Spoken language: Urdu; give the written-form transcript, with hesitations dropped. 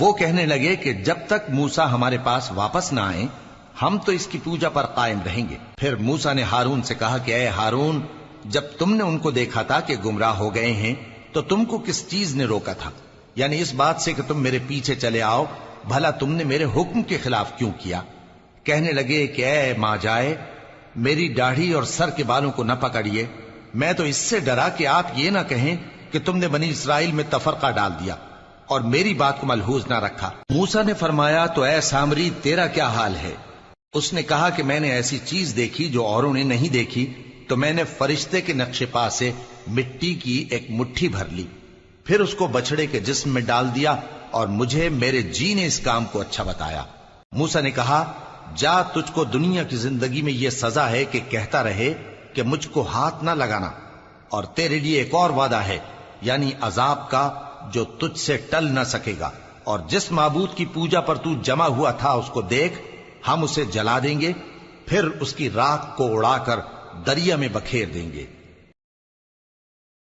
وہ کہنے لگے کہ جب تک موسیٰ ہمارے پاس واپس نہ آئیں ہم تو اس کی پوجا پر قائم رہیں گے۔ پھر موسیٰ نے ہارون سے کہا کہ اے ہارون، جب تم نے ان کو دیکھا تھا کہ گمراہ ہو گئے ہیں تو تم کو کس چیز نے روکا تھا؟ یعنی اس بات سے کہ تم میرے پیچھے چلے آؤ، بھلا تم نے میرے حکم کے خلاف کیوں کیا؟ کہنے لگے کہ اے ماں جائے، میری داڑھی اور سر کے بالوں کو نہ پکڑیے، میں تو اس سے ڈرا کہ آپ یہ نہ کہیں کہ تم نے بنی اسرائیل میں تفرقہ ڈال دیا اور میری بات کو ملحوظ نہ رکھا۔ موسیٰ نے فرمایا تو اے سامری تیرا کیا حال ہے؟ اس نے کہا کہ میں نے ایسی چیز دیکھی جو اوروں نے نہیں دیکھی، تو میں نے فرشتے کے نقش پا سے مٹی کی ایک مٹھی بھر لی، پھر اس کو بچڑے کے جسم میں ڈال دیا اور مجھے میرے جی نے اس کام کو اچھا بتایا۔ موسیٰ نے کہا جا، تجھ کو دنیا کی زندگی میں یہ سزا ہے کہ کہتا رہے کہ مجھ کو ہاتھ نہ لگانا، اور تیرے لیے ایک اور وعدہ ہے، یعنی عذاب کا جو تجھ سے ٹل نہ سکے گا، اور جس معبود کی پوجا پر تو جمع ہوا تھا اس کو دیکھ، ہم اسے جلا دیں گے، پھر اس کی راکھ کو اڑا کر دریا میں بکھیر دیں گے۔